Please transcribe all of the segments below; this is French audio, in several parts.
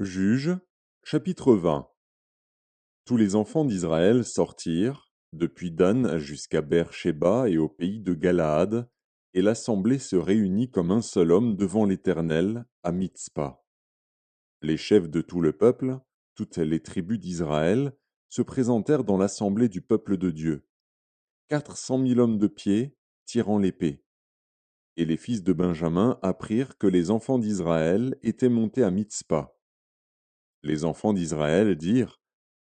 Juges, chapitre 20. Tous les enfants d'Israël sortirent, depuis Dan jusqu'à Beer-shéba et au pays de Galaad, et l'assemblée se réunit comme un seul homme devant l'Éternel, à Mitzpa. Les chefs de tout le peuple, toutes les tribus d'Israël, se présentèrent dans l'assemblée du peuple de Dieu, 400 000 hommes de pied, tirant l'épée. Et les fils de Benjamin apprirent que les enfants d'Israël étaient montés à Mitzpa. Les enfants d'Israël dirent: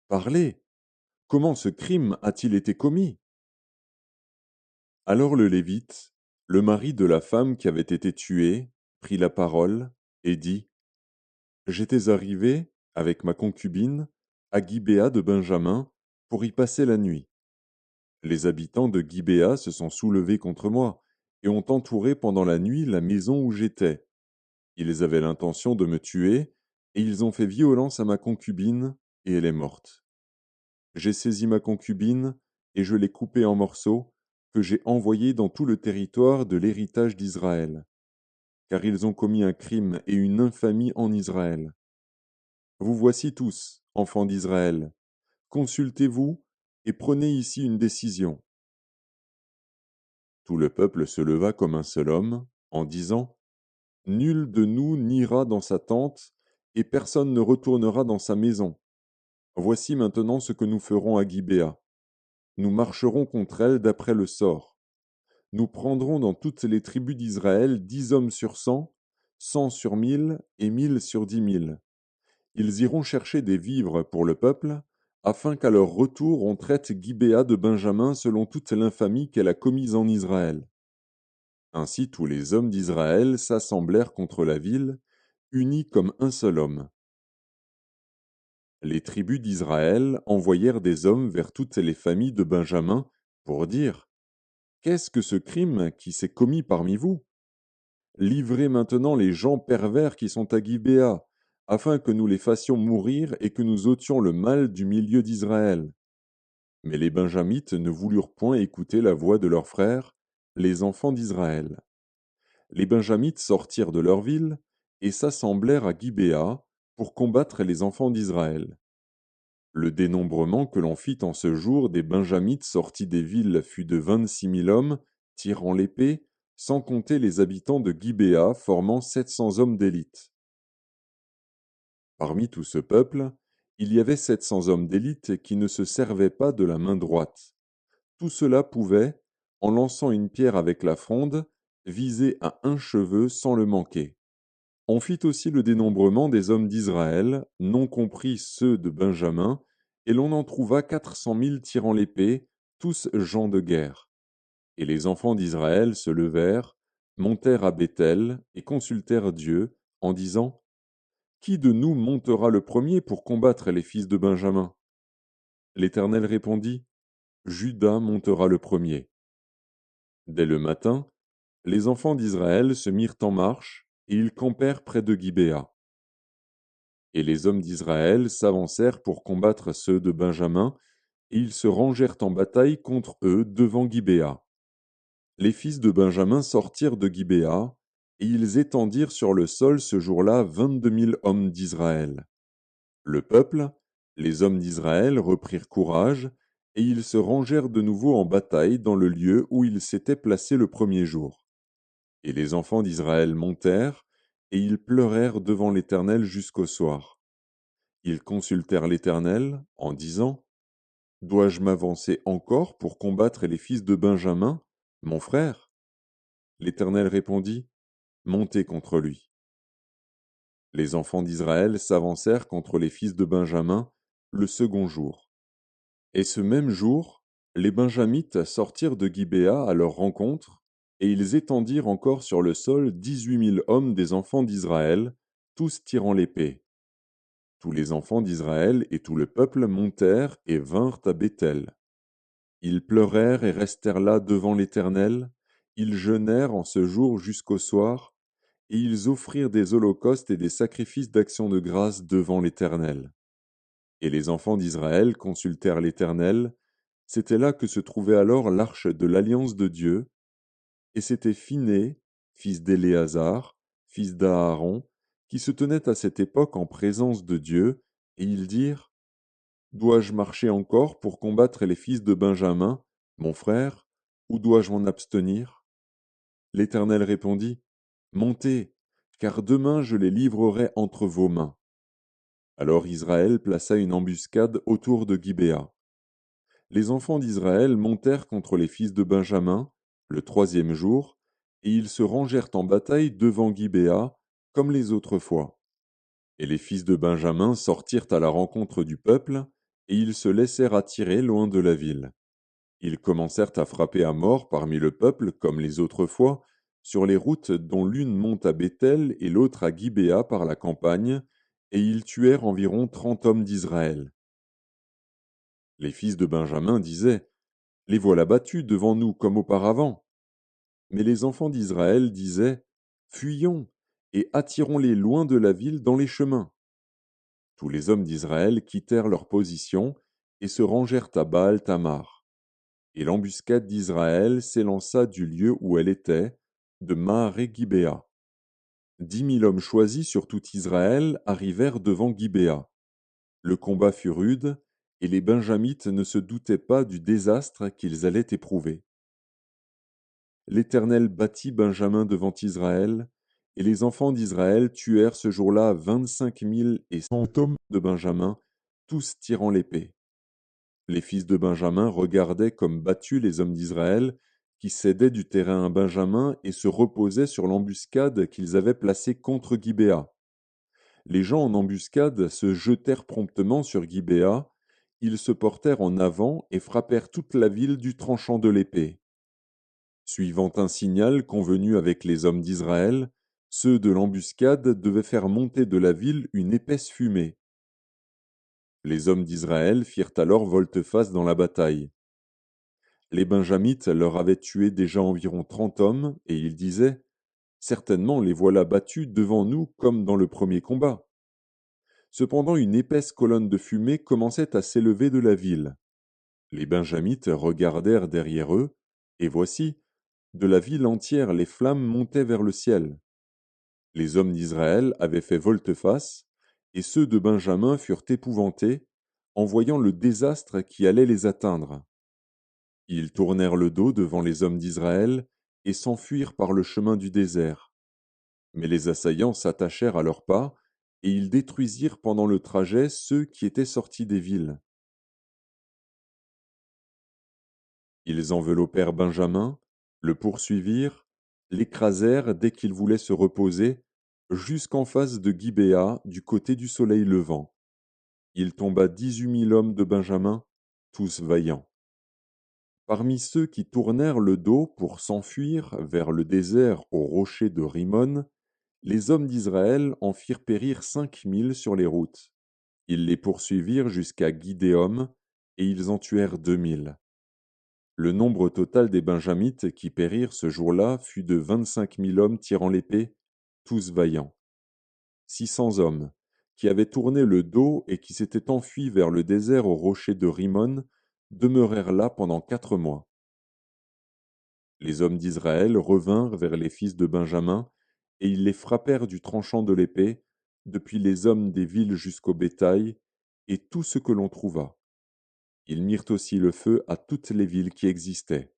Parlez! Comment ce crime a-t-il été commis? Alors le Lévite, le mari de la femme qui avait été tuée, prit la parole et dit: J'étais arrivé, avec ma concubine, à Gibéa de Benjamin, pour y passer la nuit. Les habitants de Gibéa se sont soulevés contre moi, et ont entouré pendant la nuit la maison où j'étais. Ils avaient l'intention de me tuer, et ils ont fait violence à ma concubine, et elle est morte. J'ai saisi ma concubine, et je l'ai coupée en morceaux, que j'ai envoyée dans tout le territoire de l'héritage d'Israël. Car ils ont commis un crime et une infamie en Israël. Vous voici tous, enfants d'Israël. Consultez-vous, et prenez ici une décision. Tout le peuple se leva comme un seul homme, en disant: Nul de nous n'ira dans sa tente, et personne ne retournera dans sa maison. Voici maintenant ce que nous ferons à Gibéa. Nous marcherons contre elle d'après le sort. Nous prendrons dans toutes les tribus d'Israël 10 hommes sur 100, 100 sur 1000 et 1000 sur 10 000. Ils iront chercher des vivres pour le peuple, afin qu'à leur retour on traite Gibéa de Benjamin selon toute l'infamie qu'elle a commise en Israël. Ainsi tous les hommes d'Israël s'assemblèrent contre la ville, unis comme un seul homme. Les tribus d'Israël envoyèrent des hommes vers toutes les familles de Benjamin pour dire: Qu'est-ce que ce crime qui s'est commis parmi vous? Livrez maintenant les gens pervers qui sont à Gibéa, afin que nous les fassions mourir et que nous ôtions le mal du milieu d'Israël. Mais les Benjamites ne voulurent point écouter la voix de leurs frères, les enfants d'Israël. Les Benjamites sortirent de leur ville et s'assemblèrent à Gibéa pour combattre les enfants d'Israël. Le dénombrement que l'on fit en ce jour des Benjamites sortis des villes fut de 26 000 hommes, tirant l'épée, sans compter les habitants de Gibéa formant 700 hommes d'élite. Parmi tout ce peuple, il y avait 700 hommes d'élite qui ne se servaient pas de la main droite. Tout cela pouvait, en lançant une pierre avec la fronde, viser à un cheveu sans le manquer. On fit aussi le dénombrement des hommes d'Israël, non compris ceux de Benjamin, et l'on en trouva 400 000 tirant l'épée, tous gens de guerre. Et les enfants d'Israël se levèrent, montèrent à Béthel, et consultèrent Dieu, en disant: Qui de nous montera le premier pour combattre les fils de Benjamin? L'Éternel répondit: Juda montera le premier. Dès le matin, les enfants d'Israël se mirent en marche, et ils campèrent près de Gibéa. Et les hommes d'Israël s'avancèrent pour combattre ceux de Benjamin, et ils se rangèrent en bataille contre eux devant Gibéa. Les fils de Benjamin sortirent de Gibéa, et ils étendirent sur le sol ce jour-là 22 000 hommes d'Israël. Le peuple, les hommes d'Israël reprirent courage, et ils se rangèrent de nouveau en bataille dans le lieu où ils s'étaient placés le premier jour. Et les enfants d'Israël montèrent, et ils pleurèrent devant l'Éternel jusqu'au soir. Ils consultèrent l'Éternel, en disant: Dois-je m'avancer encore pour combattre les fils de Benjamin, mon frère? L'Éternel répondit: Montez contre lui. Les enfants d'Israël s'avancèrent contre les fils de Benjamin le second jour. Et ce même jour, les Benjamites sortirent de Gibéa à leur rencontre, et ils étendirent encore sur le sol 18 000 hommes des enfants d'Israël, tous tirant l'épée. Tous les enfants d'Israël et tout le peuple montèrent et vinrent à Béthel. Ils pleurèrent et restèrent là devant l'Éternel, ils jeûnèrent en ce jour jusqu'au soir, et ils offrirent des holocaustes et des sacrifices d'action de grâce devant l'Éternel. Et les enfants d'Israël consultèrent l'Éternel. C'était là que se trouvait alors l'arche de l'alliance de Dieu, et c'était Phiné, fils d'Éléazar, fils d'Aaron, qui se tenaient à cette époque en présence de Dieu, et ils dirent: Dois-je marcher encore pour combattre les fils de Benjamin, mon frère, ou dois-je m'en abstenir? L'Éternel répondit: Montez, car demain je les livrerai entre vos mains. Alors Israël plaça une embuscade autour de Gibéa. Les enfants d'Israël montèrent contre les fils de Benjamin le troisième jour, et ils se rangèrent en bataille devant Gibéa, comme les autres fois. Et les fils de Benjamin sortirent à la rencontre du peuple, et ils se laissèrent attirer loin de la ville. Ils commencèrent à frapper à mort parmi le peuple, comme les autres fois, sur les routes dont l'une monte à Béthel et l'autre à Gibéa par la campagne, et ils tuèrent environ 30 hommes d'Israël. Les fils de Benjamin disaient: Les voilà battus devant nous comme auparavant. Mais les enfants d'Israël disaient: Fuyons, et attirons-les loin de la ville dans les chemins. Tous les hommes d'Israël quittèrent leur position et se rangèrent à Baal-Tamar. Et l'embuscade d'Israël s'élança du lieu où elle était, de Maharé-Gibéa. 10 000 hommes choisis sur tout Israël arrivèrent devant Gibéa. Le combat fut rude, et les Benjamites ne se doutaient pas du désastre qu'ils allaient éprouver. L'Éternel battit Benjamin devant Israël, et les enfants d'Israël tuèrent ce jour-là 25 100 hommes de Benjamin, tous tirant l'épée. Les fils de Benjamin regardaient comme battus les hommes d'Israël, qui cédaient du terrain à Benjamin et se reposaient sur l'embuscade qu'ils avaient placée contre Gibéa. Les gens en embuscade se jetèrent promptement sur Gibéa, ils se portèrent en avant et frappèrent toute la ville du tranchant de l'épée. Suivant un signal convenu avec les hommes d'Israël, ceux de l'embuscade devaient faire monter de la ville une épaisse fumée. Les hommes d'Israël firent alors volte-face dans la bataille. Les Benjamites leur avaient tué déjà environ 30 hommes, et ils disaient: Certainement les voilà battus devant nous comme dans le premier combat. Cependant une épaisse colonne de fumée commençait à s'élever de la ville. Les Benjamites regardèrent derrière eux, et voici, de la ville entière les flammes montaient vers le ciel. Les hommes d'Israël avaient fait volte-face, et ceux de Benjamin furent épouvantés en voyant le désastre qui allait les atteindre. Ils tournèrent le dos devant les hommes d'Israël et s'enfuirent par le chemin du désert. Mais les assaillants s'attachèrent à leurs pas, et ils détruisirent pendant le trajet ceux qui étaient sortis des villes. Ils enveloppèrent Benjamin, le poursuivirent, l'écrasèrent dès qu'il voulait se reposer, jusqu'en face de Gibéa, du côté du soleil levant. Il tomba 18 000 hommes de Benjamin, tous vaillants. Parmi ceux qui tournèrent le dos pour s'enfuir vers le désert au rocher de Rimon, les hommes d'Israël en firent périr 5 000 sur les routes. Ils les poursuivirent jusqu'à Gidéom, et ils en tuèrent 2 000. Le nombre total des Benjamites qui périrent ce jour-là fut de 25 000 hommes tirant l'épée, tous vaillants. 600 hommes, qui avaient tourné le dos et qui s'étaient enfuis vers le désert au rocher de Rimon, demeurèrent là pendant 4 mois. Les hommes d'Israël revinrent vers les fils de Benjamin, et ils les frappèrent du tranchant de l'épée, depuis les hommes des villes jusqu'au bétail, et tout ce que l'on trouva. Ils mirent aussi le feu à toutes les villes qui existaient.